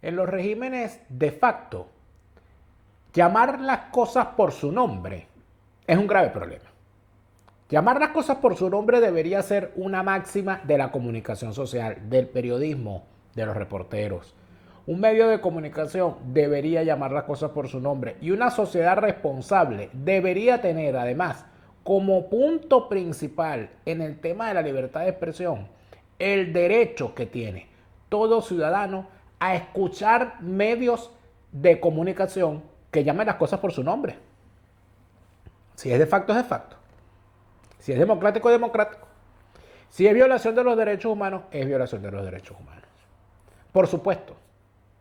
En los regímenes de facto, llamar las cosas por su nombre es un grave problema. Llamar las cosas por su nombre debería ser una máxima de la comunicación social, del periodismo, de los reporteros. Un medio de comunicación debería llamar las cosas por su nombre y una sociedad responsable debería tener además como punto principal en el tema de la libertad de expresión el derecho que tiene todo ciudadano a escuchar medios de comunicación que llamen las cosas por su nombre. Si es de facto, es de facto. Si es democrático, es democrático. Si es violación de los derechos humanos, es violación de los derechos humanos. Por supuesto,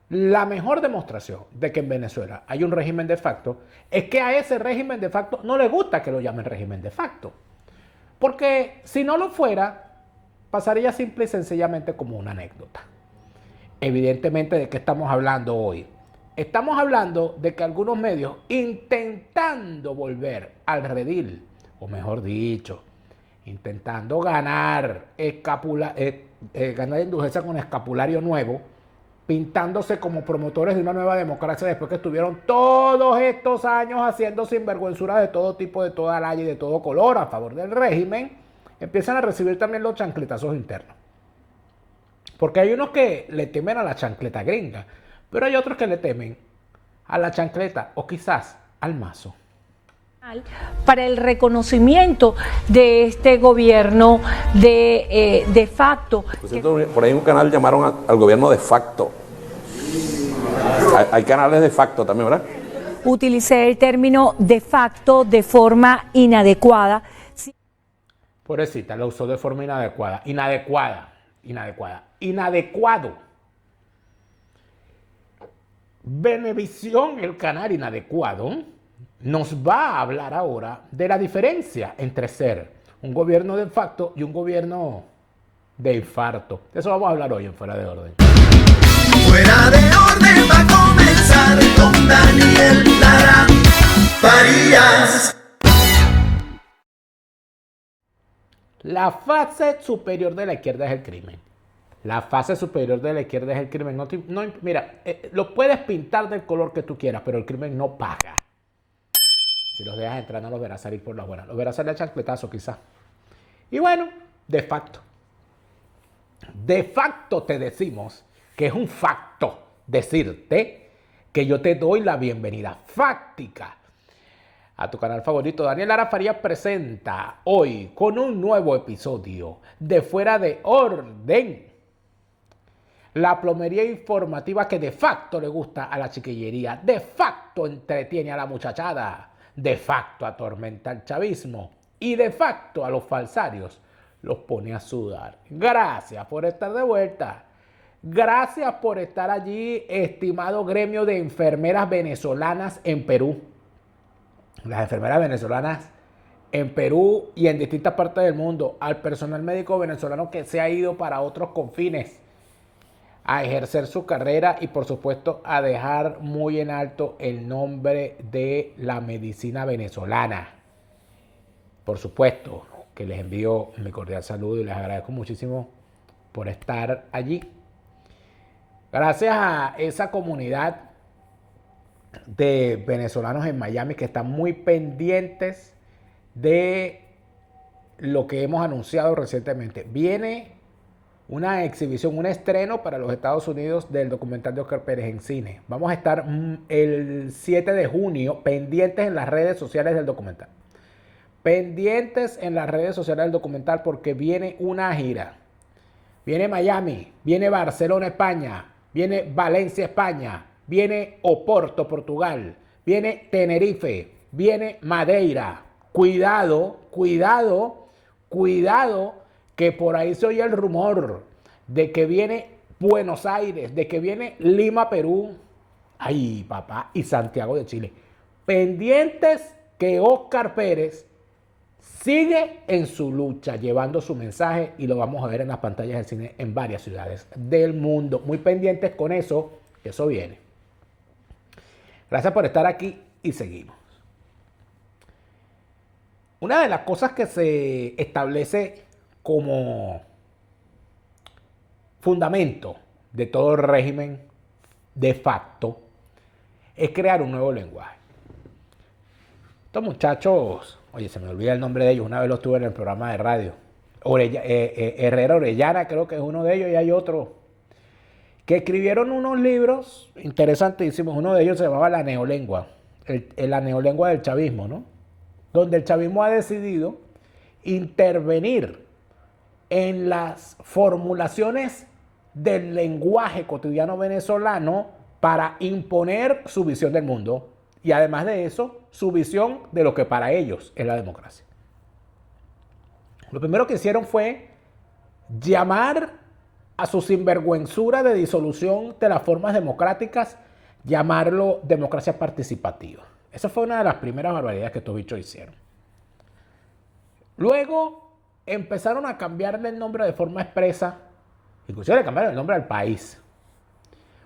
la mejor demostración de que en Venezuela hay un régimen de facto es que a ese régimen de facto no le gusta que lo llamen régimen de facto. Porque si no lo fuera, pasaría simple y sencillamente como una anécdota. Evidentemente, ¿de qué estamos hablando hoy? Estamos hablando de que algunos medios, intentando volver al redil, o mejor dicho, intentando ganar indulgencia con escapulario nuevo, pintándose como promotores de una nueva democracia después que estuvieron todos estos años haciendo sinvergüenzuras de todo tipo, de toda la y de todo color a favor del régimen, empiezan a recibir también los chancletazos internos. Porque hay unos que le temen a la chancleta gringa, pero hay otros que le temen a la chancleta o quizás al mazo. Para el reconocimiento de este gobierno de facto. Por cierto, por ahí en un canal llamaron al gobierno de facto. Hay canales de facto también, ¿verdad? Utilicé el término de facto de forma inadecuada. Pobrecita, lo usó de forma inadecuada. Inadecuado. Venevisión, el canal inadecuado, nos va a hablar ahora de la diferencia entre ser un gobierno de facto y un gobierno de infarto. De eso vamos a hablar hoy en Fuera de Orden. Fuera de orden va a comenzar con Daniel Lara Farías. La fase superior de la izquierda es el crimen. La fase superior de la izquierda es el crimen. Mira, lo puedes pintar del color que tú quieras, pero el crimen no paga. Si los dejas entrar, no los verás salir por las buenas. Los verás salir a chancletazo, quizás. Y bueno, de facto. De facto te decimos que es un facto decirte que yo te doy la bienvenida fáctica a tu canal favorito. Daniel Lara Farías presenta hoy con un nuevo episodio de Fuera de Orden. La plomería informativa que de facto le gusta a la chiquillería, de facto entretiene a la muchachada, de facto atormenta al chavismo y de facto a los falsarios los pone a sudar. Gracias por estar de vuelta. Gracias por estar allí, estimado gremio de enfermeras venezolanas en Perú. Las enfermeras venezolanas en Perú y en distintas partes del mundo, al personal médico venezolano que se ha ido para otros confines a ejercer su carrera y por supuesto a dejar muy en alto el nombre de la medicina venezolana. Por supuesto que les envío mi cordial saludo y les agradezco muchísimo por estar allí. Gracias a esa comunidad de venezolanos en Miami que están muy pendientes de lo que hemos anunciado recientemente. Viene una exhibición, un estreno para los Estados Unidos del documental de Oscar Pérez en cine. Vamos a estar el 7 de junio pendientes en las redes sociales del documental. Pendientes en las redes sociales del documental porque viene una gira. Viene Miami, viene Barcelona, España, viene Valencia, España, viene Oporto, Portugal, viene Tenerife, viene Madeira. Cuidado, cuidado, cuidado, que por ahí se oye el rumor de que viene Buenos Aires, de que viene Lima, Perú, ay papá, y Santiago de Chile. Pendientes que Oscar Pérez sigue en su lucha, llevando su mensaje y lo vamos a ver en las pantallas del cine en varias ciudades del mundo. Muy pendientes con eso, que eso viene. Gracias por estar aquí y seguimos. Una de las cosas que se establece como fundamento de todo régimen de facto es crear un nuevo lenguaje. Estos muchachos, oye, se me olvida el nombre de ellos, una vez los tuve en el programa de radio. Herrera Orellana creo que es uno de ellos, y hay otro que escribieron unos libros interesantísimos. Uno de ellos se llamaba La Neolengua, la neolengua del chavismo, ¿no? Donde el chavismo ha decidido intervenir en las formulaciones del lenguaje cotidiano venezolano para imponer su visión del mundo y además de eso, su visión de lo que para ellos es la democracia. Lo primero que hicieron fue llamar a su sinvergüenzura de disolución de las formas democráticas, llamarlo democracia participativa. Esa fue una de las primeras barbaridades que estos bichos hicieron. Luego empezaron a cambiarle el nombre de forma expresa, inclusive le cambiaron el nombre al país.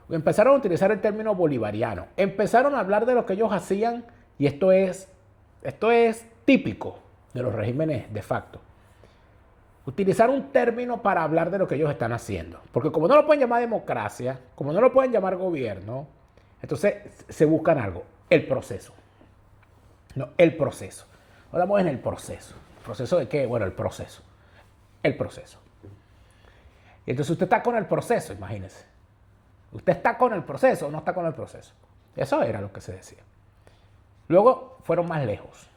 Empezaron a utilizar el término bolivariano. Empezaron a hablar de lo que ellos hacían, y esto es típico de los regímenes de facto. Utilizar un término para hablar de lo que ellos están haciendo. Porque como no lo pueden llamar democracia, como no lo pueden llamar gobierno, entonces se buscan algo, el proceso. No, el proceso. Ahora vamos en el proceso. ¿El proceso de qué? Bueno, el proceso. El proceso. Y entonces usted está con el proceso, imagínese. ¿Usted está con el proceso o no está con el proceso? Eso era lo que se decía. Luego fueron más lejos.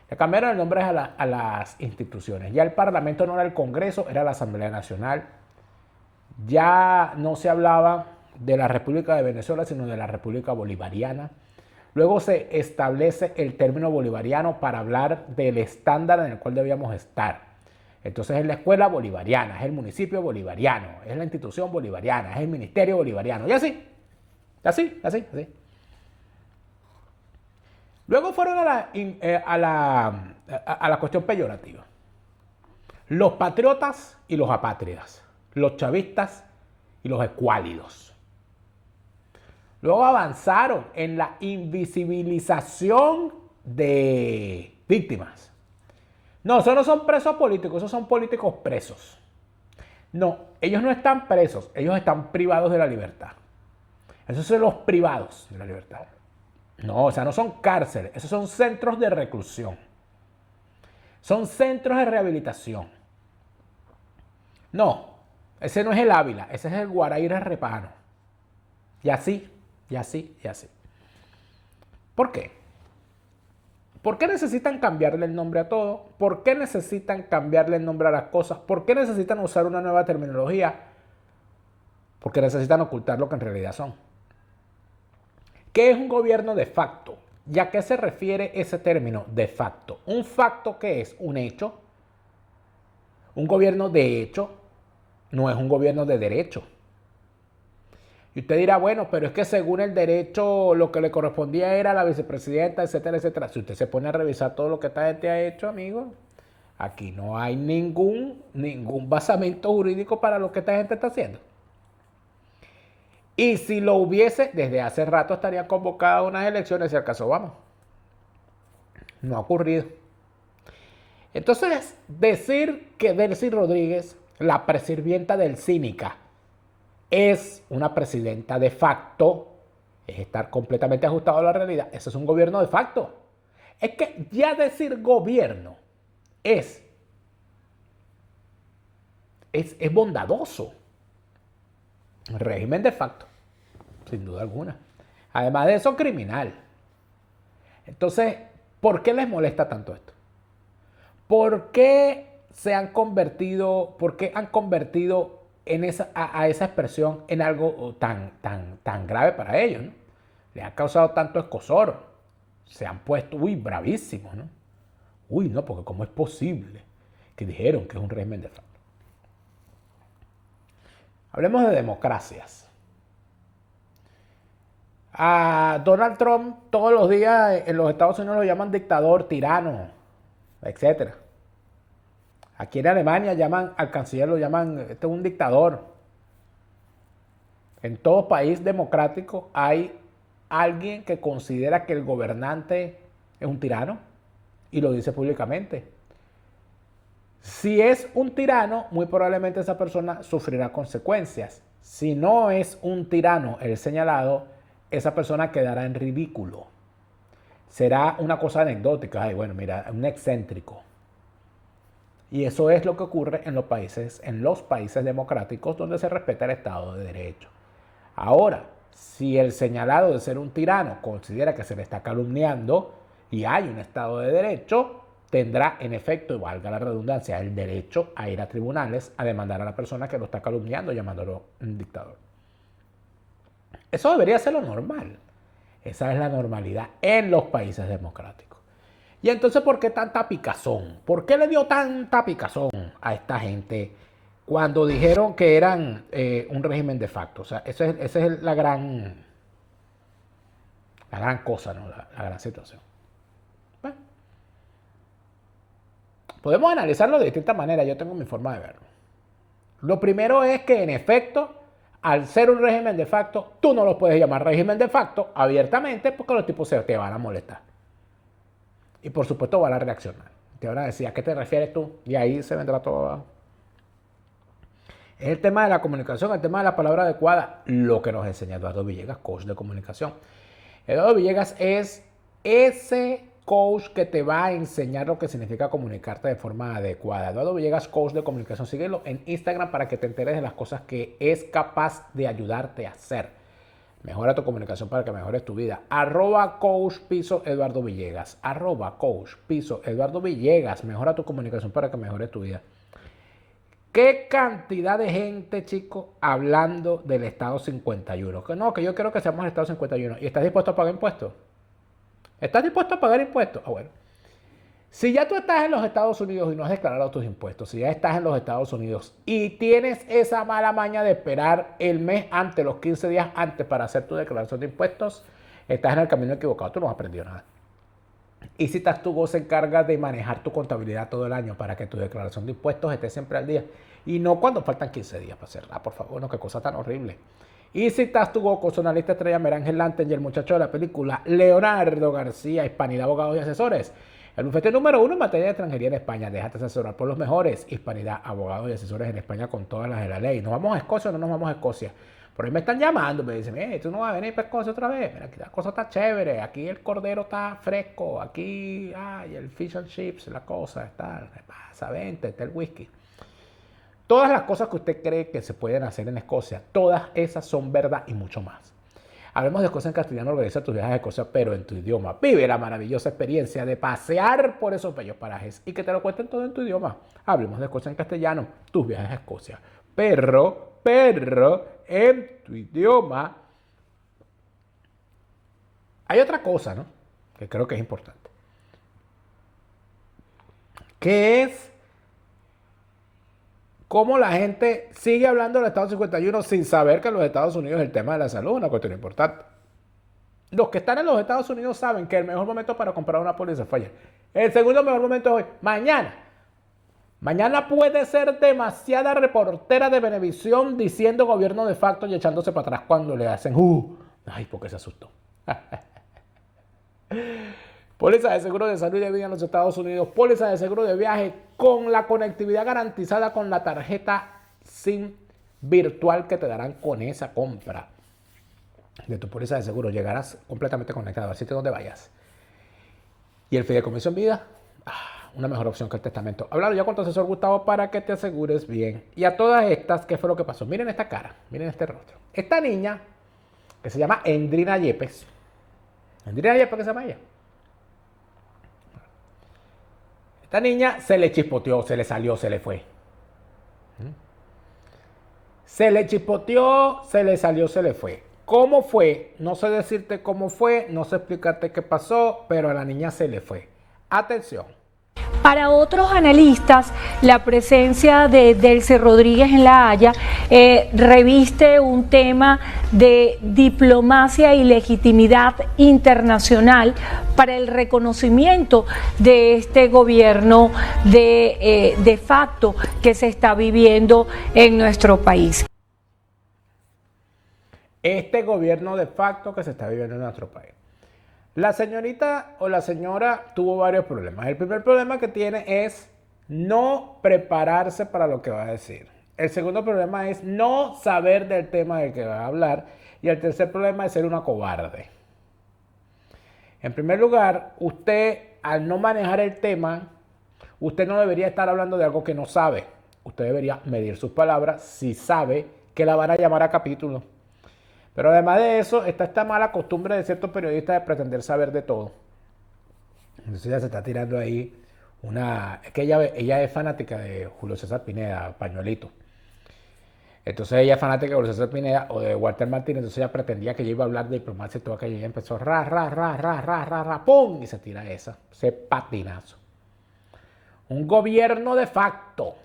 Le cambiaron el nombre a las instituciones. Ya el Parlamento no era el Congreso, era la Asamblea Nacional. Ya no se hablaba de la República de Venezuela, sino de la República Bolivariana. Luego se establece el término bolivariano para hablar del estándar en el cual debíamos estar. Entonces es la escuela bolivariana, es el municipio bolivariano, es la institución bolivariana, es el ministerio bolivariano. Y así. Luego fueron a la cuestión peyorativa. Los patriotas y los apátridas. Los chavistas y los escuálidos. Luego avanzaron en la invisibilización de víctimas. No, esos no son presos políticos, esos son políticos presos. No, ellos no están presos, ellos están privados de la libertad. Esos son los privados de la libertad. No, o sea, no son cárceles, esos son centros de reclusión. Son centros de rehabilitación. No, ese no es el Ávila, ese es el Guaraíra Repano. Y así. ¿Por qué? ¿Por qué necesitan cambiarle el nombre a todo? ¿Por qué necesitan cambiarle el nombre a las cosas? ¿Por qué necesitan usar una nueva terminología? Porque necesitan ocultar lo que en realidad son. ¿Qué es un gobierno de facto? ¿Y a qué se refiere ese término de facto? ¿Un facto qué es? Un hecho. Un gobierno de hecho no es un gobierno de derecho. Y usted dirá, bueno, pero es que según el derecho lo que le correspondía era la vicepresidenta, etcétera, etcétera. Si usted se pone a revisar todo lo que esta gente ha hecho, amigo, aquí no hay ningún basamento jurídico para lo que esta gente está haciendo. Y si lo hubiese, desde hace rato estarían convocadas unas elecciones, si al caso vamos. No ha ocurrido. Entonces, decir que Delcy Rodríguez, la presirvienta del Cínica, es una presidenta de facto, es estar completamente ajustado a la realidad. Eso es un gobierno de facto. Es que ya decir gobierno es bondadoso. Régimen de facto, sin duda alguna. Además de eso, criminal. Entonces, ¿por qué les molesta tanto esto? ¿Por qué han convertido a esa expresión en algo tan grave para ellos, ¿no? Les ha causado tanto escozor. Se han puesto, bravísimos, ¿no? No, porque ¿cómo es posible que dijeron que es un régimen de facto? Hablemos de democracias. A Donald Trump todos los días en los Estados Unidos lo llaman dictador, tirano, etc. Aquí en Alemania al canciller lo llaman, este es un dictador. En todo país democrático hay alguien que considera que el gobernante es un tirano y lo dice públicamente. Si es un tirano, muy probablemente esa persona sufrirá consecuencias. Si no es un tirano el señalado, esa persona quedará en ridículo. Será una cosa anecdótica. Ay, bueno, mira, un excéntrico. Y eso es lo que ocurre en los países democráticos donde se respeta el Estado de Derecho. Ahora, si el señalado de ser un tirano considera que se le está calumniando y hay un Estado de Derecho, tendrá en efecto, y valga la redundancia, el derecho a ir a tribunales a demandar a la persona que lo está calumniando, llamándolo un dictador. Eso debería ser lo normal. Esa es la normalidad en los países democráticos. Y entonces, ¿por qué tanta picazón? ¿Por qué le dio tanta picazón a esta gente cuando dijeron que eran un régimen de facto? O sea, esa es la gran cosa, ¿no? La gran situación. Bueno, podemos analizarlo de distintas maneras. Yo tengo mi forma de verlo. Lo primero es que, en efecto, al ser un régimen de facto, tú no lo puedes llamar régimen de facto abiertamente porque los tipos se te van a molestar. Y por supuesto van a reaccionar. Te van a decir, ¿a qué te refieres tú? Y ahí se vendrá todo abajo. Es el tema de la comunicación, el tema de la palabra adecuada, lo que nos enseña Eduardo Villegas, coach de comunicación. Eduardo Villegas es ese coach que te va a enseñar lo que significa comunicarte de forma adecuada. Eduardo Villegas, coach de comunicación. Síguelo en Instagram para que te enteres de las cosas que es capaz de ayudarte a hacer. Mejora tu comunicación para que mejores tu vida. @coach_Eduardo Villegas. @coach_Eduardo Villegas. Mejora tu comunicación para que mejores tu vida. ¿Qué cantidad de gente, chicos, hablando del Estado 51? Que no, que yo quiero que seamos el Estado 51. ¿Y estás dispuesto a pagar impuestos? ¿Estás dispuesto a pagar impuestos? Ah, bueno. Si ya tú estás en los Estados Unidos y no has declarado tus impuestos, si ya estás en los Estados Unidos y tienes esa mala maña de esperar el mes antes, los 15 días antes para hacer tu declaración de impuestos, estás en el camino equivocado, tú no has aprendido nada. Y si Tax2Go se encarga de manejar tu contabilidad todo el año para que tu declaración de impuestos esté siempre al día y no cuando faltan 15 días para hacerla, por favor, no, qué cosa tan horrible. Y si Tax2Go con su analista estrella Merángel Lanten y el muchacho de la película Leonardo García, Hispanidad Abogados y Asesores, el bufete número 1 en materia de extranjería en España. Déjate asesorar por los mejores. Hispanidad, abogados y asesores en España con todas las de la ley. ¿Nos vamos a Escocia o no nos vamos a Escocia? Por ahí me están llamando, me dicen, tú no vas a venir para Escocia otra vez. Mira, aquí la cosa está chévere. Aquí el cordero está fresco. Aquí, el fish and chips, la cosa está, pasa, vente, está el whisky. Todas las cosas que usted cree que se pueden hacer en Escocia, todas esas son verdad y mucho más. Hablemos de Escocia en castellano, organiza tus viajes a Escocia, pero en tu idioma. Vive la maravillosa experiencia de pasear por esos bellos parajes y que te lo cuenten todo en tu idioma. Hablemos de Escocia en castellano, tus viajes a Escocia. Perro, en tu idioma. Hay otra cosa, ¿no? Que creo que es importante. Que es cómo la gente sigue hablando del Estado 51 sin saber que en los Estados Unidos el tema de la salud es una cuestión importante. Los que están en los Estados Unidos saben que el mejor momento para comprar una póliza fue ayer. El segundo mejor momento es hoy. Mañana. Mañana puede ser demasiada reportera de Venevisión diciendo gobierno de facto y echándose para atrás cuando le hacen ay, porque se asustó. Póliza de seguro de salud y de vida en los Estados Unidos, póliza de seguro de viaje con la conectividad garantizada con la tarjeta SIM virtual que te darán con esa compra de tu póliza de seguro. Llegarás completamente conectado al sitio donde vayas. Y el fideicomiso en vida, una mejor opción que el testamento. Hablado ya con tu asesor Gustavo para que te asegures bien. Y a todas estas, ¿qué fue lo que pasó? Miren esta cara, miren este rostro. Esta niña, que se llama Endrina Yepes. Endrina Yepes, ¿qué se llama ella? Esta niña se le chispoteó, se le salió, se le fue. Se le chispoteó, se le salió, se le fue. ¿Cómo fue? No sé decirte cómo fue, no sé explicarte qué pasó, pero a la niña se le fue. Atención. Para otros analistas, la presencia de Delcy Rodríguez en La Haya reviste un tema de diplomacia y legitimidad internacional para el reconocimiento de este gobierno de facto que se está viviendo en nuestro país. Este gobierno de facto que se está viviendo en nuestro país. La señorita o la señora tuvo varios problemas. El primer problema que tiene es no prepararse para lo que va a decir. El segundo problema es no saber del tema del que va a hablar. Y el tercer problema es ser una cobarde. En primer lugar, usted, al no manejar el tema, usted no debería estar hablando de algo que no sabe. Usted debería medir sus palabras si sabe que la van a llamar a capítulo. Pero además de eso, está esta mala costumbre de ciertos periodistas de pretender saber de todo. Entonces ella se está tirando ahí es que ella es fanática de Julio César Pineda, Pañuelito. Entonces ella es fanática de Julio César Pineda o de Walter Martínez, entonces ella pretendía que yo iba a hablar de diplomacia y todo aquello. Y ella empezó ¡pum! Y se tira ese patinazo. Un gobierno de facto,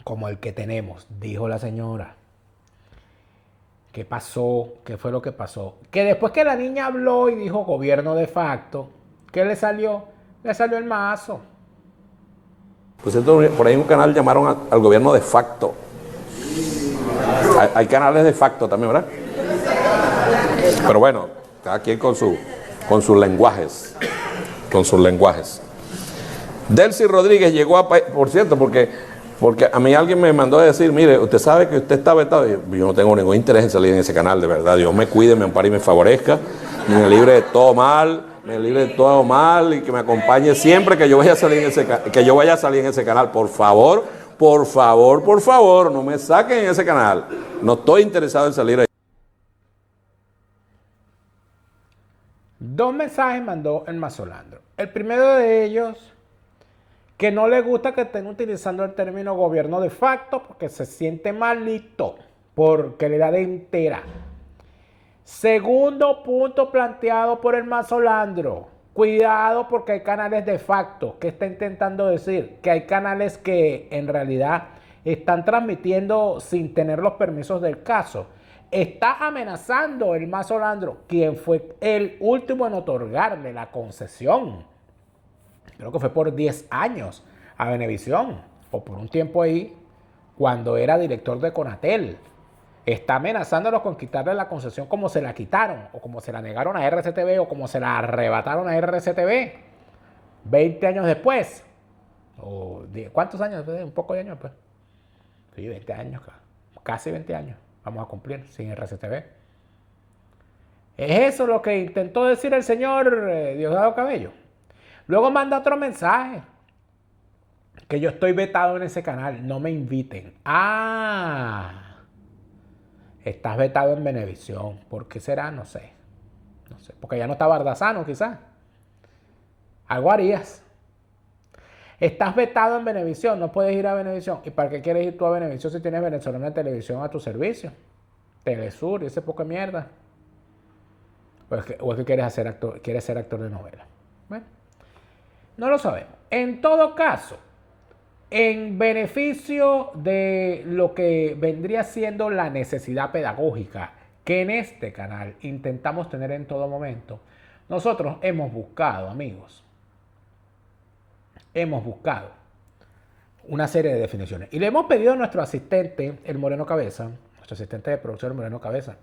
como el que tenemos, dijo la señora. ¿Qué pasó? ¿Qué fue lo que pasó? Que después que la niña habló y dijo gobierno de facto, ¿qué le salió? Le salió el mazo. Por cierto, por ahí en un canal llamaron al gobierno de facto. Hay canales de facto también, ¿verdad? Pero bueno, cada quien con sus lenguajes. Con sus lenguajes. Delcy Rodríguez llegó a... Por cierto, porque a mí alguien me mandó a decir, mire, usted sabe que usted está vetado. Yo no tengo ningún interés en salir en ese canal, de verdad. Dios me cuide, me ampare y me favorezca. Me libre de todo mal, y que me acompañe siempre que yo vaya a salir en ese canal. Por favor, no me saquen en ese canal. No estoy interesado en salir ahí. Dos mensajes mandó el Mazolandro. El primero de ellos, que no le gusta que estén utilizando el término gobierno de facto porque se siente malito, porque le da de entera. Segundo punto planteado por el Mazolandro. Cuidado porque hay canales de facto. ¿Qué está intentando decir? Que hay canales que en realidad están transmitiendo sin tener los permisos del caso. Está amenazando el Mazolandro, quien fue el último en otorgarle la concesión. Creo que fue por 10 años a Venevisión, o por un tiempo ahí, cuando era director de Conatel. Está amenazándolos con quitarle la concesión como se la quitaron, o como se la negaron a RCTV, o como se la arrebataron a RCTV 20 años después. O ¿cuántos años después? Un poco de años después. Sí, 20 años, casi 20 años vamos a cumplir sin RCTV. Es eso lo que intentó decir el señor Diosdado Cabello. Luego manda otro mensaje. Que yo estoy vetado en ese canal, no me inviten. Estás vetado en Venevisión. ¿Por qué será? No sé. Porque ya no está Bardazano, quizás. Algo harías. Estás vetado en Venevisión, no puedes ir a Venevisión. ¿Y para qué quieres ir tú a Venevisión si tienes Venezolana Televisión a tu servicio? Telesur y ese poco de mierda. ¿O es que quieres ser actor de novela? Bueno, no lo sabemos. En todo caso, en beneficio de lo que vendría siendo la necesidad pedagógica que en este canal intentamos tener en todo momento, nosotros hemos buscado, amigos, una serie de definiciones. Y le hemos pedido a nuestro asistente, el Moreno Cabeza, nuestro asistente de producción, el Moreno Cabeza,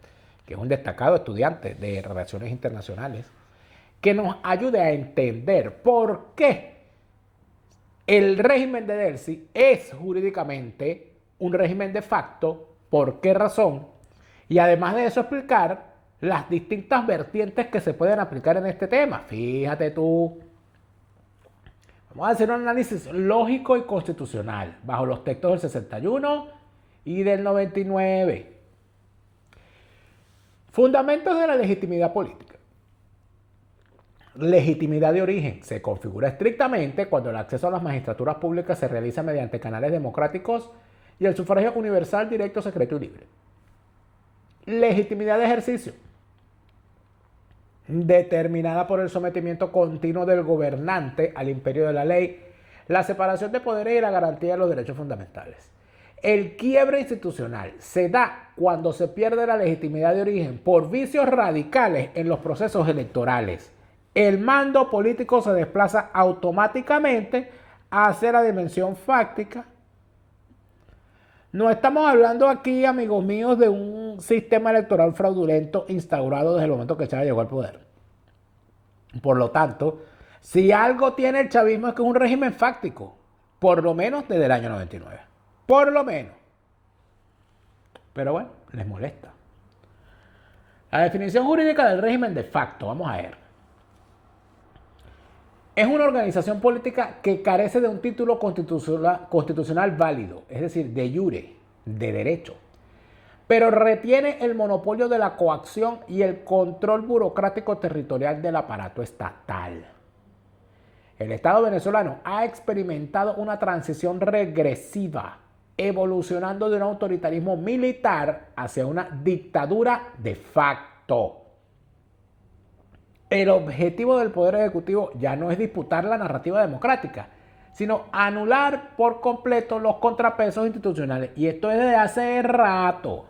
que es un destacado estudiante de Relaciones Internacionales, que nos ayude a entender por qué el régimen de Delcy es jurídicamente un régimen de facto, por qué razón, y además de eso explicar las distintas vertientes que se pueden aplicar en este tema. Fíjate tú. Vamos a hacer un análisis lógico y constitucional bajo los textos del 61 y del 99. Fundamentos de la legitimidad política. Legitimidad de origen. Se configura estrictamente cuando el acceso a las magistraturas públicas se realiza mediante canales democráticos y el sufragio universal, directo, secreto y libre. Legitimidad de ejercicio. Determinada por el sometimiento continuo del gobernante al imperio de la ley, la separación de poderes y la garantía de los derechos fundamentales. El quiebre institucional se da cuando se pierde la legitimidad de origen por vicios radicales en los procesos electorales. El mando político se desplaza automáticamente hacia la dimensión fáctica. No estamos hablando aquí, amigos míos, de un sistema electoral fraudulento instaurado desde el momento que Chávez llegó al poder. Por lo tanto, si algo tiene el chavismo es que es un régimen fáctico, por lo menos desde el año 99. Por lo menos. Pero bueno, les molesta. La definición jurídica del régimen de facto, vamos a ver. Es una organización política que carece de un título constitucional válido, es decir, de jure, de derecho, pero retiene el monopolio de la coacción y el control burocrático territorial del aparato estatal. El Estado venezolano ha experimentado una transición regresiva, evolucionando de un autoritarismo militar hacia una dictadura de facto. El objetivo del Poder Ejecutivo ya no es disputar la narrativa democrática, sino anular por completo los contrapesos institucionales. Y esto es desde hace rato.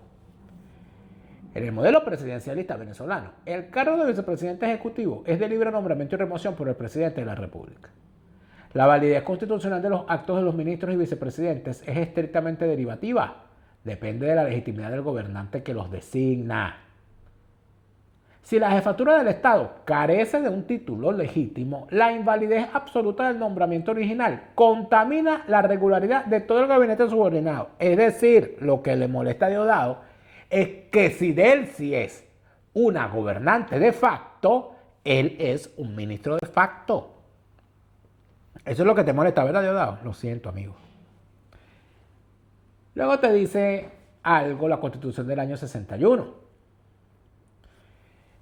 En el modelo presidencialista venezolano, el cargo de vicepresidente ejecutivo es de libre nombramiento y remoción por el presidente de la República. La validez constitucional de los actos de los ministros y vicepresidentes es estrictamente derivativa. Depende de la legitimidad del gobernante que los designa. Si la jefatura del Estado carece de un título legítimo, la invalidez absoluta del nombramiento original contamina la regularidad de todo el gabinete subordinado. Es decir, lo que le molesta a Diosdado es que si de él sí es una gobernante de facto, él es un ministro de facto. Eso es lo que te molesta, ¿verdad, Diosdado? Lo siento, amigo. Luego te dice algo la Constitución del año 61.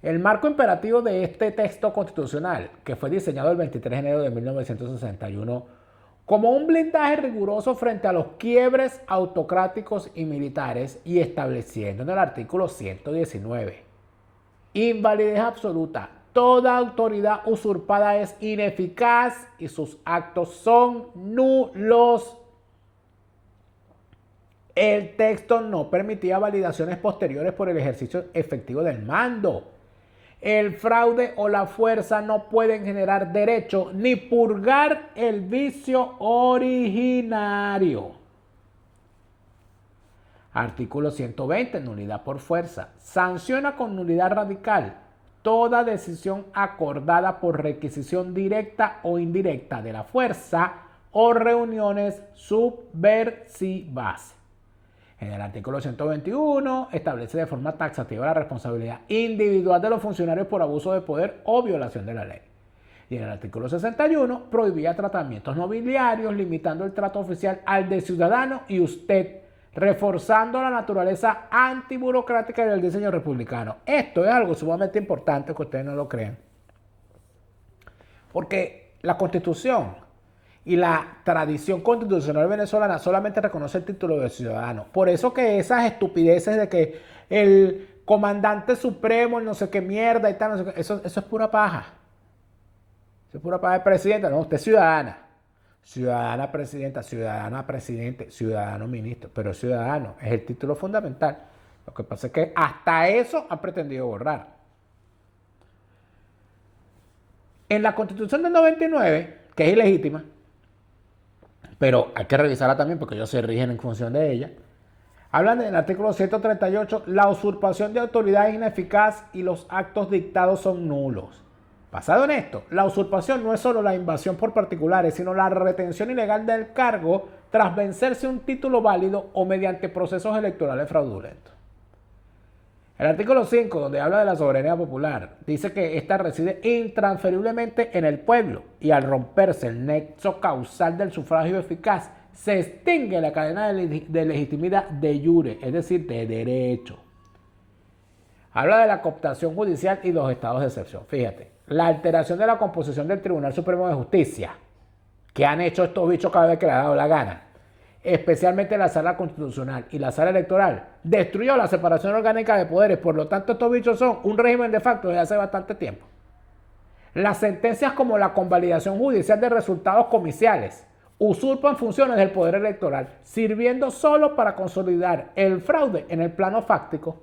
El marco imperativo de este texto constitucional, que fue diseñado el 23 de enero de 1961, como un blindaje riguroso frente a los quiebres autocráticos y militares, y estableciendo en el artículo 119, invalidez absoluta. Toda autoridad usurpada es ineficaz y sus actos son nulos. El texto no permitía validaciones posteriores por el ejercicio efectivo del mando. El fraude o la fuerza no pueden generar derecho ni purgar el vicio originario. Artículo 120, nulidad por fuerza. Sanciona con nulidad radical toda decisión acordada por requisición directa o indirecta de la fuerza o reuniones subversivas. En el artículo 121 establece de forma taxativa la responsabilidad individual de los funcionarios por abuso de poder o violación de la ley. Y en el artículo 61 prohibía tratamientos nobiliarios, limitando el trato oficial al de ciudadano y usted, reforzando la naturaleza antiburocrática del diseño republicano. Esto es algo sumamente importante que ustedes no lo creen. Porque la Constitución y la tradición constitucional venezolana solamente reconoce el título de ciudadano. Por eso que esas estupideces de que el comandante supremo, el no sé qué mierda y tal, no sé qué, eso es pura paja. Eso es pura paja de presidenta. No, usted es ciudadana. Ciudadana presidenta, ciudadana presidente, ciudadano ministro. Pero ciudadano es el título fundamental. Lo que pasa es que hasta eso han pretendido borrar. En la Constitución del 99, que es ilegítima, pero hay que revisarla también porque ellos se rigen en función de ella. Hablan del artículo 138, la usurpación de autoridad es ineficaz y los actos dictados son nulos. Basado en esto, la usurpación no es solo la invasión por particulares, sino la retención ilegal del cargo tras vencerse un título válido o mediante procesos electorales fraudulentos. El artículo 5, donde habla de la soberanía popular, dice que ésta reside intransferiblemente en el pueblo y al romperse el nexo causal del sufragio eficaz, se extingue la cadena de legitimidad de jure, es decir, de derecho. Habla de la cooptación judicial y los estados de excepción. Fíjate, la alteración de la composición del Tribunal Supremo de Justicia, que han hecho estos bichos cada vez que les ha dado la gana, especialmente la sala constitucional y la sala electoral, destruyó la separación orgánica de poderes. Por lo tanto, estos bichos son un régimen de facto desde hace bastante tiempo. Las sentencias como la convalidación judicial de resultados comiciales usurpan funciones del poder electoral, sirviendo solo para consolidar el fraude en el plano fáctico.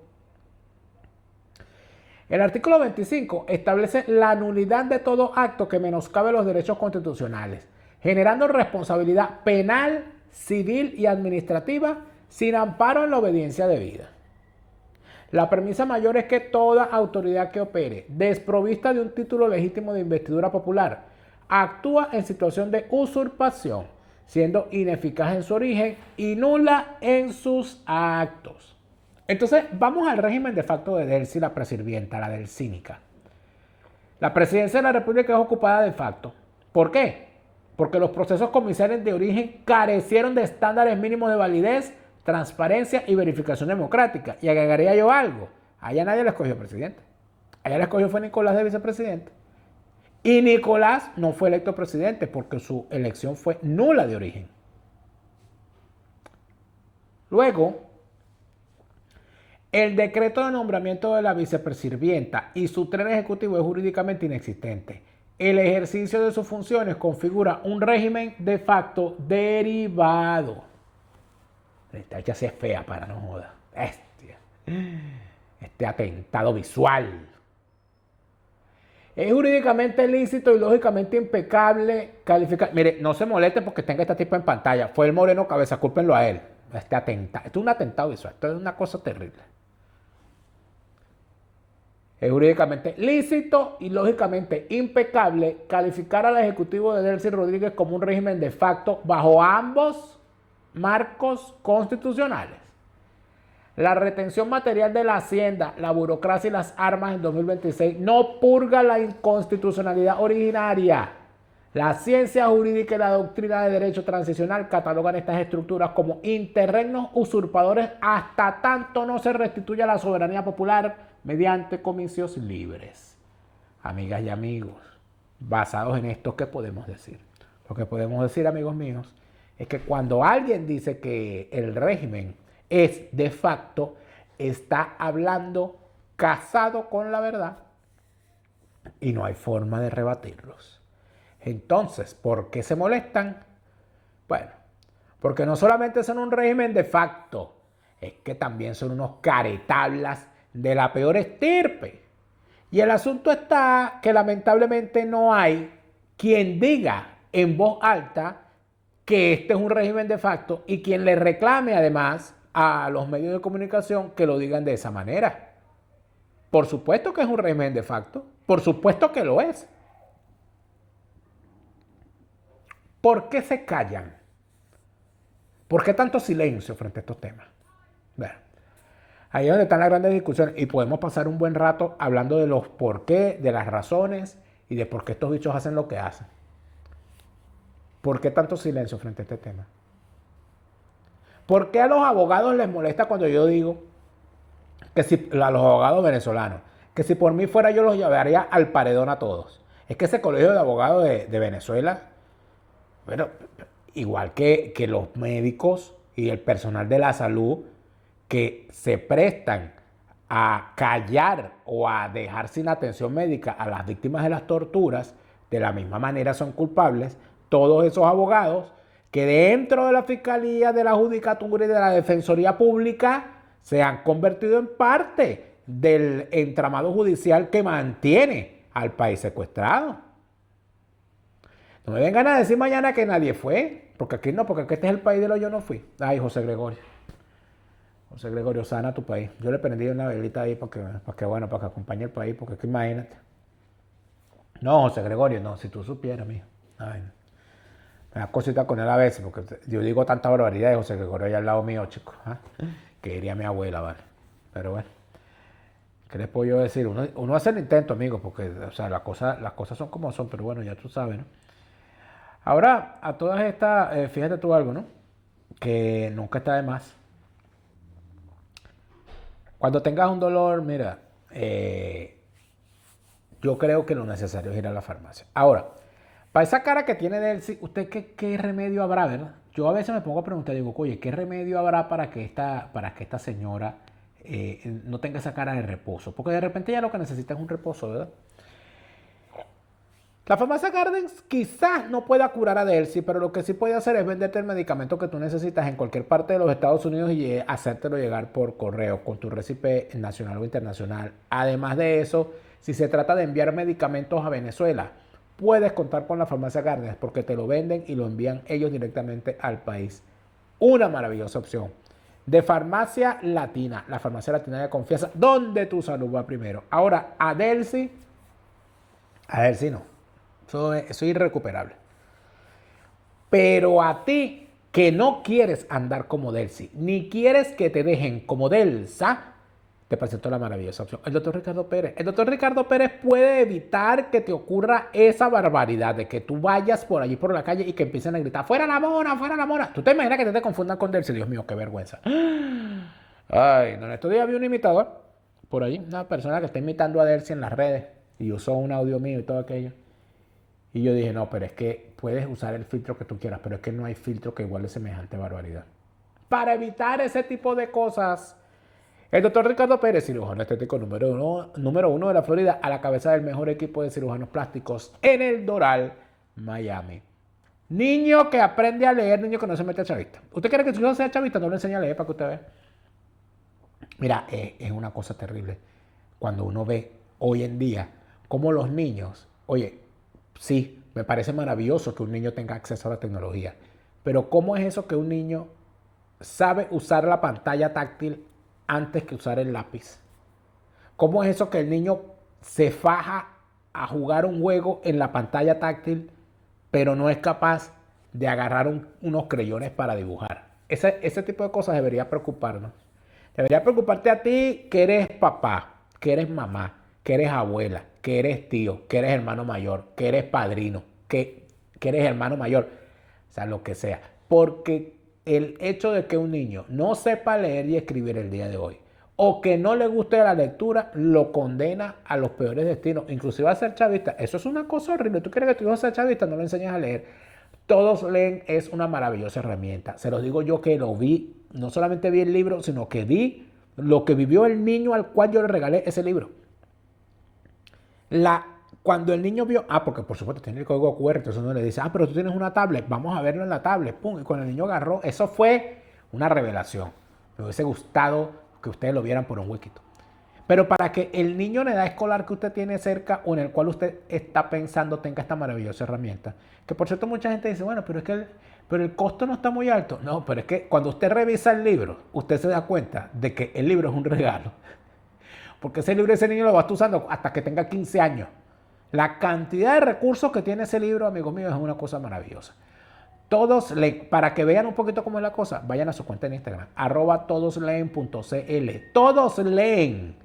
El artículo 25 establece la nulidad de todo acto que menoscabe los derechos constitucionales, generando responsabilidad penal, civil y administrativa sin amparo en la obediencia debida. La premisa mayor es que toda autoridad que opere desprovista de un título legítimo de investidura popular actúa en situación de usurpación, siendo ineficaz en su origen y nula en sus actos. Entonces, vamos al régimen de facto de Delcy, la presirvienta, la delcínica. La presidencia de la República es ocupada de facto. ¿Por qué? Porque los procesos comisarios de origen carecieron de estándares mínimos de validez, transparencia y verificación democrática. Y agregaría yo algo. Allá nadie le escogió presidente. Allá le escogió fue Nicolás de vicepresidente. Y Nicolás no fue electo presidente porque su elección fue nula de origen. Luego, el decreto de nombramiento de la vicepresidenta y su tren ejecutivo es jurídicamente inexistente. El ejercicio de sus funciones configura un régimen de facto derivado. Esta hecha sí es fea para no joda. Este atentado visual. Es jurídicamente lícito y lógicamente impecable calificar. Mire, no se moleste porque tenga este tipo en pantalla. Fue el moreno cabeza, cúlpenlo a él. Este atentado. Esto es un atentado visual. Esto es una cosa terrible. Es jurídicamente lícito y lógicamente impecable calificar al ejecutivo de Delcy Rodríguez como un régimen de facto bajo ambos marcos constitucionales. La retención material de la hacienda, la burocracia y las armas en 2026 no purga la inconstitucionalidad originaria. La ciencia jurídica y la doctrina de derecho transicional catalogan estas estructuras como interregnos usurpadores hasta tanto no se restituya la soberanía popular mediante comicios libres. Amigas y amigos, basados en esto, ¿qué podemos decir? Lo que podemos decir, amigos míos, es que cuando alguien dice que el régimen es de facto, está hablando casado con la verdad y no hay forma de rebatirlos. Entonces, ¿por qué se molestan? Bueno, porque no solamente son un régimen de facto, es que también son unos caretablas de la peor estirpe. Y el asunto está que lamentablemente no hay quien diga en voz alta que este es un régimen de facto y quien le reclame además a los medios de comunicación que lo digan de esa manera. Por supuesto que es un régimen de facto, por supuesto que lo es. ¿Por qué se callan? ¿Por qué tanto silencio frente a estos temas? Bueno, ahí es donde están las grandes discusiones y podemos pasar un buen rato hablando de los por qué, de las razones y de por qué estos bichos hacen lo que hacen. ¿Por qué tanto silencio frente a este tema? ¿Por qué a los abogados les molesta cuando yo digo que si a los abogados venezolanos, que si por mí fuera yo los llevaría al paredón a todos? Es que ese colegio de abogados de Venezuela, bueno, igual que los médicos y el personal de la salud que se prestan a callar o a dejar sin atención médica a las víctimas de las torturas, de la misma manera son culpables todos esos abogados que dentro de la Fiscalía, de la Judicatura y de la Defensoría Pública se han convertido en parte del entramado judicial que mantiene al país secuestrado. No me vengan a decir mañana que nadie fue, porque aquí no, porque este es el país de los yo no fui. Ay, José Gregorio. José Gregorio, sana tu país. Yo le prendí una velita ahí para que acompañe el país, porque es que imagínate. No, José Gregorio, no, si tú supieras, mijo. Ay, no. Me da cosita con él a veces, porque yo digo tanta barbaridad de José Gregorio allá al lado mío, chicos. Que diría mi abuela, ¿vale? Pero bueno, ¿qué les puedo yo decir? Uno hace el intento, amigos, porque o sea, las cosas son como son, pero bueno, ya tú sabes, ¿no? Ahora, a todas estas, fíjate tú algo, ¿no? Que nunca está de más. Cuando tengas un dolor, mira, yo creo que lo necesario es ir a la farmacia. Ahora, para esa cara que tiene Delcy, ¿usted qué remedio habrá, verdad? Yo a veces me pongo a preguntar, digo, oye, ¿qué remedio habrá para que esta señora no tenga esa cara de reposo? Porque de repente ya lo que necesita es un reposo, ¿verdad? La farmacia Gardens quizás no pueda curar a Delcy, pero lo que sí puede hacer es venderte el medicamento que tú necesitas en cualquier parte de los Estados Unidos y hacértelo llegar por correo con tu récipe nacional o internacional. Además de eso, si se trata de enviar medicamentos a Venezuela, puedes contar con la farmacia Gardens porque te lo venden y lo envían ellos directamente al país. Una maravillosa opción. De farmacia latina, la farmacia latina de confianza, donde tu salud va primero. Ahora, a Delcy no. Eso es irrecuperable. Pero a ti que no quieres andar como Delcy, ni quieres que te dejen como Delsa, te presento la maravillosa opción. El doctor Ricardo Pérez. El doctor Ricardo Pérez puede evitar que te ocurra esa barbaridad de que tú vayas por allí por la calle y que empiecen a gritar, ¡fuera la mona, fuera la mona! ¿Tú te imaginas que te confundan con Delcy? Dios mío, qué vergüenza. Ay, no, en estos días vi un imitador por ahí, una persona que está imitando a Delcy en las redes y usó un audio mío y todo aquello. Y yo dije, no, pero es que puedes usar el filtro que tú quieras, pero es que no hay filtro que iguale semejante barbaridad. Para evitar ese tipo de cosas, el doctor Ricardo Pérez, cirujano estético número uno de la Florida, a la cabeza del mejor equipo de cirujanos plásticos en el Doral, Miami. Niño que aprende a leer, niño que no se mete a chavista. ¿Usted quiere que su hijo sea chavista? No le enseña a leer para que usted vea. Mira, es una cosa terrible cuando uno ve hoy en día cómo los niños, oye, sí, me parece maravilloso que un niño tenga acceso a la tecnología, pero ¿cómo es eso que un niño sabe usar la pantalla táctil antes que usar el lápiz? ¿Cómo es eso que el niño se faja a jugar un juego en la pantalla táctil, pero no es capaz de agarrar unos creyones para dibujar? Ese tipo de cosas debería preocuparnos. Debería preocuparte a ti que eres papá, que eres mamá, que eres abuela, que eres tío, que eres hermano mayor, que eres padrino, que eres hermano mayor, o sea, lo que sea. Porque el hecho de que un niño no sepa leer y escribir el día de hoy, o que no le guste la lectura, lo condena a los peores destinos, inclusive a ser chavista. Eso es una cosa horrible. ¿Tú quieres que tu hijo sea chavista? No le enseñas a leer. Todos leen es una maravillosa herramienta. Se los digo yo que lo vi, no solamente vi el libro, sino que vi lo que vivió el niño al cual yo le regalé ese libro. Cuando el niño vio, porque por supuesto tiene el código QR, entonces uno le dice, pero tú tienes una tablet, vamos a verlo en la tablet, pum, y cuando el niño agarró, eso fue una revelación. Me hubiese gustado que ustedes lo vieran por un huequito. Pero para que el niño en edad escolar que usted tiene cerca o en el cual usted está pensando tenga esta maravillosa herramienta, que por cierto mucha gente dice, bueno, pero el costo no está muy alto. No, pero es que cuando usted revisa el libro, usted se da cuenta de que el libro es un regalo. Porque ese libro ese niño lo va a estar usando hasta que tenga 15 años. La cantidad de recursos que tiene ese libro, amigos míos, es una cosa maravillosa. Todos leen, para que vean un poquito cómo es la cosa, vayan a su cuenta en Instagram, @todosleen.cl. Todos leen.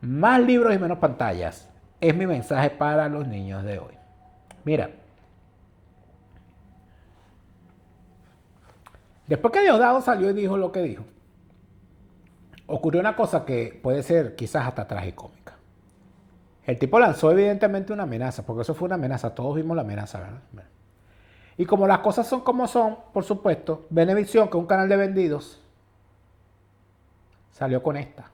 Más libros y menos pantallas. Es mi mensaje para los niños de hoy. Mira. Después que Diosdado salió y dijo lo que dijo, ocurrió una cosa que puede ser quizás hasta tragicómica. El tipo lanzó evidentemente una amenaza, porque eso fue una amenaza, todos vimos la amenaza, ¿verdad? Y como las cosas son como son, por supuesto, Venevisión, que es un canal de vendidos, salió con esta.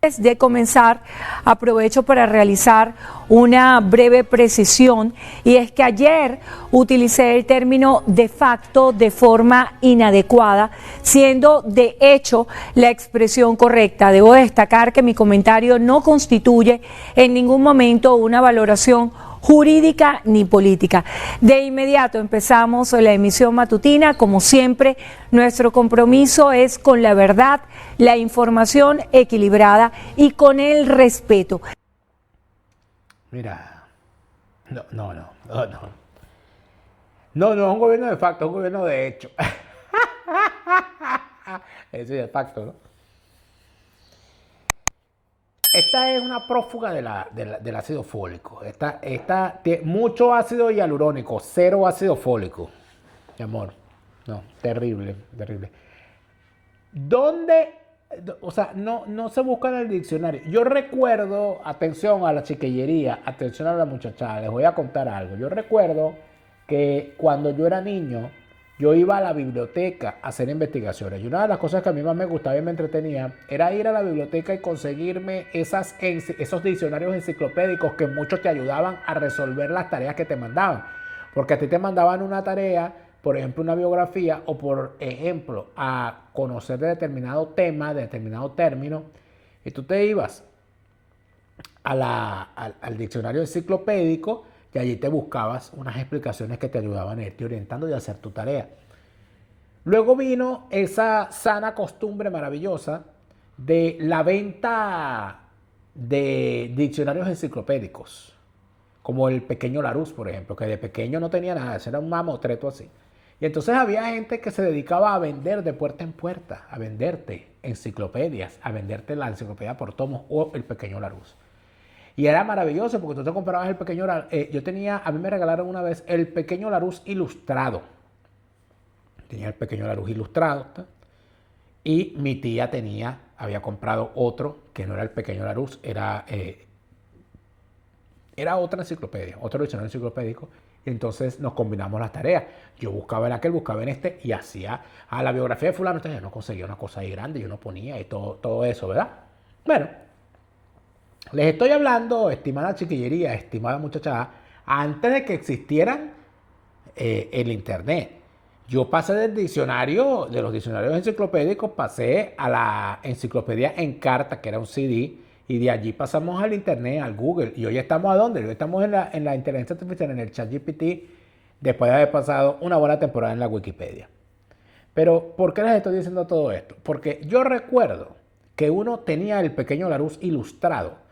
Antes de comenzar, aprovecho para realizar una breve precisión, y es que ayer utilicé el término de facto de forma inadecuada, siendo de hecho la expresión correcta. Debo destacar que mi comentario no constituye en ningún momento una valoración jurídica ni política. De inmediato empezamos la emisión matutina. Como siempre, nuestro compromiso es con la verdad, la información equilibrada y con el respeto. Mira, no, es un gobierno de facto, es un gobierno de hecho. Ese es de facto, ¿no? Esta es una prófuga del ácido fólico. Esta tiene mucho ácido hialurónico, cero ácido fólico. Mi amor, no, terrible. ¿Dónde? O sea, no se busca en el diccionario. Yo recuerdo, atención a la chiquillería, atención a la muchachada, les voy a contar algo. Yo recuerdo que cuando yo era niño, yo iba a la biblioteca a hacer investigaciones. Y una de las cosas que a mí más me gustaba y me entretenía era ir a la biblioteca y conseguirme esos diccionarios enciclopédicos que muchos te ayudaban a resolver las tareas que te mandaban. Porque a ti te mandaban una tarea, por ejemplo, una biografía, o por ejemplo, a conocer de determinado tema, de determinado término, y tú te ibas al diccionario enciclopédico y allí te buscabas unas explicaciones que te ayudaban a irte orientando y a hacer tu tarea. Luego vino esa sana costumbre maravillosa de la venta de diccionarios enciclopédicos. como el pequeño Larus, por ejemplo, que de pequeño no tenía nada, ese era un mamotreto así. Y entonces había gente que se dedicaba a vender de puerta en puerta, a venderte enciclopedias, a venderte la enciclopedia por tomos o el pequeño Larus. Y era maravilloso porque tú te comprabas el pequeño Larus. A mí me regalaron una vez el pequeño Larus ilustrado. Tenía el pequeño Larus ilustrado. Y mi tía había comprado otro que no era el pequeño Larus, era otra enciclopedia, otro diccionario enciclopédico. Y entonces nos combinamos las tareas. Yo buscaba en aquel, buscaba en este y hacía a la biografía de fulano. Entonces yo no conseguía una cosa ahí grande, yo no ponía y todo eso, ¿verdad? Bueno, les estoy hablando, estimada chiquillería, estimada muchachada, antes de que existieran el internet. Yo pasé del diccionario, de los diccionarios enciclopédicos, pasé a la enciclopedia en carta, que era un CD, y de allí pasamos al internet, al Google. Y hoy estamos ¿a dónde? Hoy estamos en la inteligencia artificial, en el ChatGPT, después de haber pasado una buena temporada en la Wikipedia. Pero, ¿por qué les estoy diciendo todo esto? Porque yo recuerdo que uno tenía el pequeño Larus ilustrado.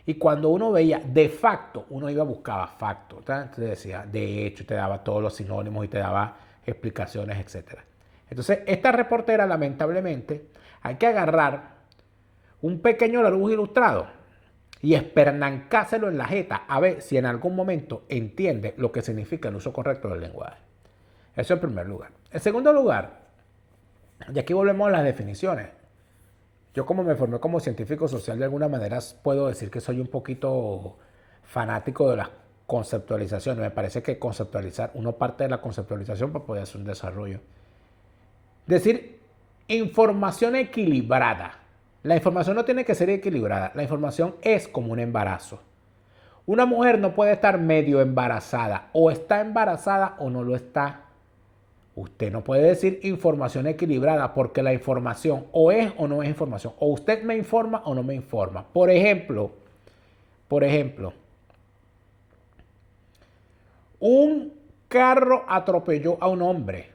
Y cuando uno veía de facto, uno iba a buscar facto. Entonces decía, de hecho, te daba todos los sinónimos y te daba explicaciones, etc. Entonces, esta reportera, lamentablemente, hay que agarrar un pequeño Larus ilustrado y espernancárselo en la jeta a ver si en algún momento entiende lo que significa el uso correcto del lenguaje. Eso en primer lugar. En segundo lugar, y aquí volvemos a las definiciones. Yo, como me formé como científico social, de alguna manera puedo decir que soy un poquito fanático de las conceptualizaciones. Me parece que conceptualizar, uno parte de la conceptualización para poder hacer un desarrollo. Decir información equilibrada. La información no tiene que ser equilibrada. La información es como un embarazo. Una mujer no puede estar medio embarazada. O está embarazada o no lo está. Usted no puede decir información equilibrada porque la información o es o no es información. O usted me informa o no me informa. Por ejemplo, un carro atropelló a un hombre.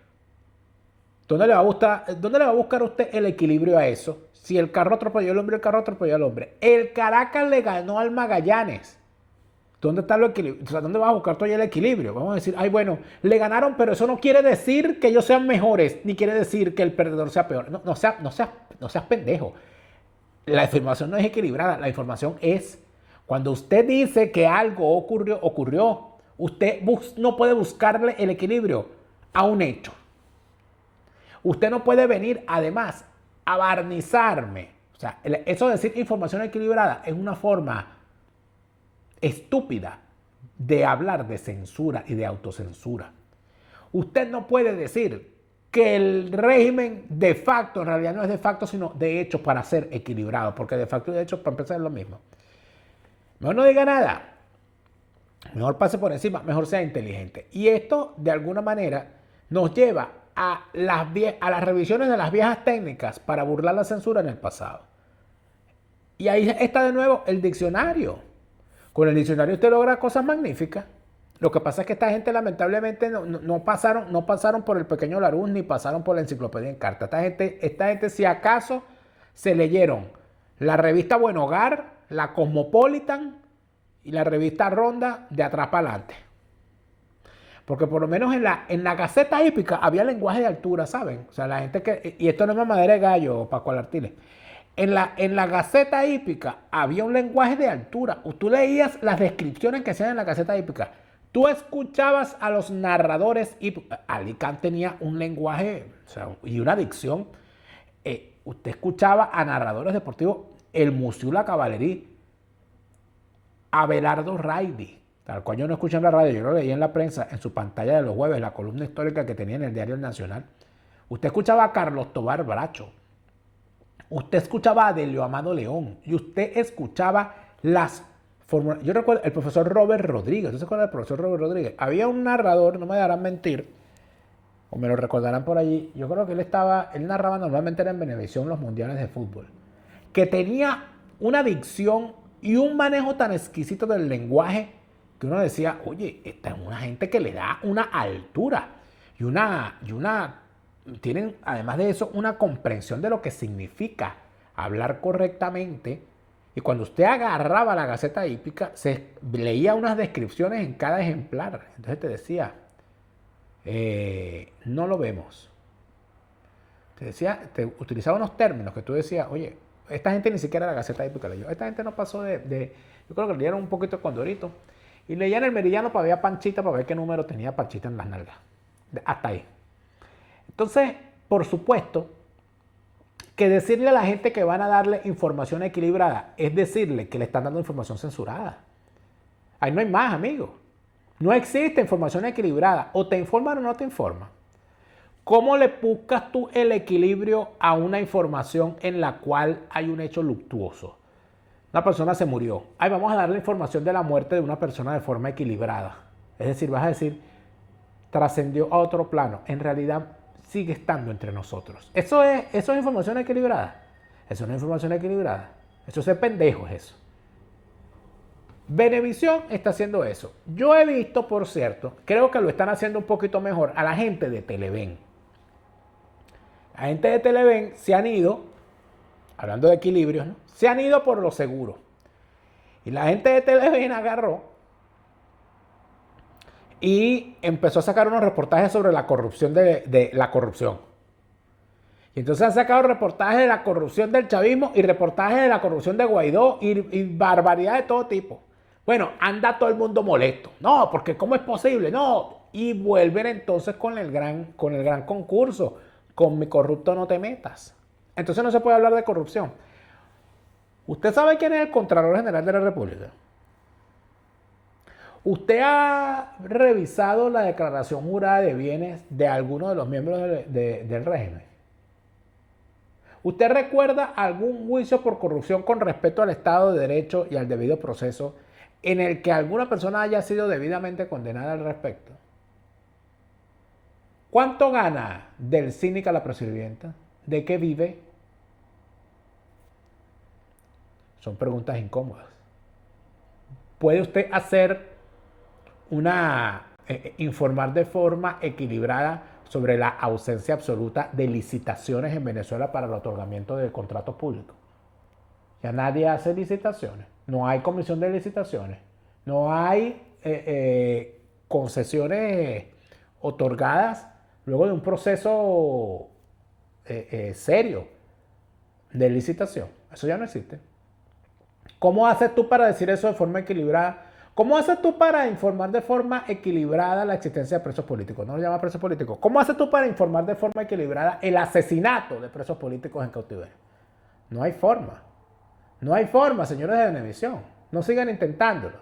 ¿Dónde le va a buscar usted el equilibrio a eso? Si el carro atropelló al hombre, el carro atropelló al hombre. El Caracas le ganó al Magallanes. ¿Dónde está el equilibrio? O sea, ¿dónde vas a buscar tú el equilibrio? Vamos a decir, ay, bueno, le ganaron, pero eso no quiere decir que ellos sean mejores, ni quiere decir que el perdedor sea peor. No seas pendejo. La información no es equilibrada. La información es, cuando usted dice que algo ocurrió. Usted no puede buscarle el equilibrio a un hecho. Usted no puede venir, además, a barnizarme. O sea, eso de decir información equilibrada es una forma estúpida de hablar de censura y de autocensura. Usted no puede decir que el régimen de facto, en realidad no es de facto, sino de hecho para ser equilibrado, porque de facto y de hecho para empezar es lo mismo. Mejor no diga nada. Mejor pase por encima, mejor sea inteligente. Y esto, de alguna manera, nos lleva a las revisiones de las viejas técnicas para burlar la censura en el pasado. Y ahí está de nuevo el diccionario. Con el diccionario usted logra cosas magníficas. Lo que pasa es que esta gente lamentablemente no pasaron por el pequeño Larus ni pasaron por la enciclopedia en carta. Esta gente si acaso se leyeron la revista Buen Hogar, la Cosmopolitan y la revista Ronda de atrás para adelante. Porque por lo menos en la Gaceta Hípica había lenguaje de altura, ¿saben? O sea, la gente que... Y esto no es mamadera de gallo, Paco Alartiles. En la Gaceta Hípica había un lenguaje de altura. Tú leías las descripciones que hacían en la Gaceta Hípica. Tú escuchabas a los narradores y Alicante tenía un lenguaje, o sea, y una dicción. Usted escuchaba a narradores deportivos, el Museo La Caballería, Abelardo Raidi, tal cual yo no escuché en la radio, yo lo leí en la prensa, en su pantalla de los jueves, la columna histórica que tenía en el Diario Nacional. Usted escuchaba a Carlos Tobar Bracho, usted escuchaba a Delio Amado León, y usted escuchaba las fórmulas. Yo recuerdo el profesor Robert Rodríguez. ¿Usted se acuerda del profesor Robert Rodríguez? Había un narrador, no me dejarán mentir, o me lo recordarán por allí. Yo creo que él narraba normalmente en Venevisión los mundiales de fútbol, que tenía una dicción y un manejo tan exquisito del lenguaje que uno decía, oye, esta es una gente que le da una altura tienen además de eso una comprensión de lo que significa hablar correctamente Y cuando usted agarraba la Gaceta Hípica, se leía unas descripciones en cada ejemplar. Entonces te decía, no lo vemos. Te utilizaba unos términos que tú decías, oye, esta gente ni siquiera la Gaceta Hípica leyó. Esta gente no pasó yo creo que leyeron un poquito de Condorito. Y leían el Meridiano para ver a Panchita, para ver qué número tenía Panchita en las nalgas. Hasta ahí. Entonces, por supuesto, que decirle a la gente que van a darle información equilibrada es decirle que le están dando información censurada. Ahí no hay más, amigo. No existe información equilibrada. O te informan o no te informan. ¿Cómo le buscas tú el equilibrio a una información en la cual hay un hecho luctuoso? Una persona se murió. Ay, vamos a darle información de la muerte de una persona de forma equilibrada. Es decir, vas a decir, trascendió a otro plano. En realidad sigue estando entre nosotros. ¿Eso es información equilibrada? Eso no es información equilibrada. Eso es pendejo, es eso. Venevisión está haciendo eso. Yo he visto, por cierto, creo que lo están haciendo un poquito mejor a la gente de Televen. La gente de Televen se han ido, hablando de equilibrios, ¿no? Se han ido por lo seguro. Y la gente de Televen agarró y empezó a sacar unos reportajes sobre la corrupción de la corrupción. Y entonces han sacado reportajes de la corrupción del chavismo y reportajes de la corrupción de Guaidó y barbaridad de todo tipo. Bueno, anda todo el mundo molesto. No, porque ¿cómo es posible? No. Y vuelven entonces con el gran concurso. Con mi corrupto no te metas. Entonces no se puede hablar de corrupción. ¿Usted sabe quién es el Contralor General de la República? ¿Usted ha revisado la declaración jurada de bienes de alguno de los miembros del régimen? ¿Usted recuerda algún juicio por corrupción con respecto al Estado de Derecho y al debido proceso en el que alguna persona haya sido debidamente condenada al respecto? ¿Cuánto gana del cínica la presidenta? ¿De qué vive? Son preguntas incómodas. ¿Puede usted informar de forma equilibrada sobre la ausencia absoluta de licitaciones en Venezuela para el otorgamiento de contratos públicos? Ya nadie hace licitaciones. No hay comisión de licitaciones. No hay concesiones otorgadas luego de un proceso serio de licitación. Eso ya no existe. ¿Cómo haces tú para decir eso de forma equilibrada? ¿Cómo haces tú para informar de forma equilibrada la existencia de presos políticos? No lo llama presos políticos. ¿Cómo haces tú para informar de forma equilibrada el asesinato de presos políticos en cautiverio? No hay forma. No hay forma, señores de Venevisión. No sigan intentándolo.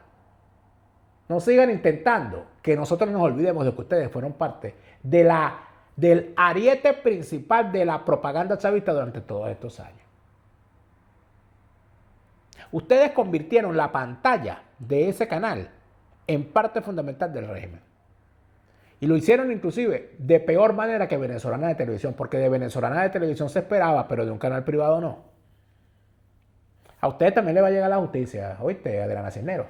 No sigan intentando que nosotros nos olvidemos de que ustedes fueron parte del ariete principal de la propaganda chavista durante todos estos años. Ustedes convirtieron la pantalla de ese canal en parte fundamental del régimen. Y lo hicieron inclusive de peor manera que Venezolana de Televisión, porque de Venezolana de Televisión se esperaba, pero de un canal privado no. A ustedes también le va a llegar la justicia, ¿oíste, Adriana Cisneros?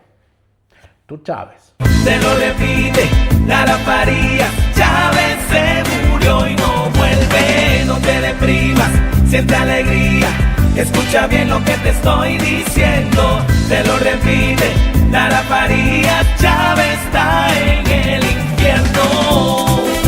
Tú, Chávez. Se lo repite, Lara Farías, Chávez se murió y no vuelve, no te deprimas, siente alegría, escucha bien lo que te estoy diciendo, te lo repite, Lara Farías, Chávez está en el infierno.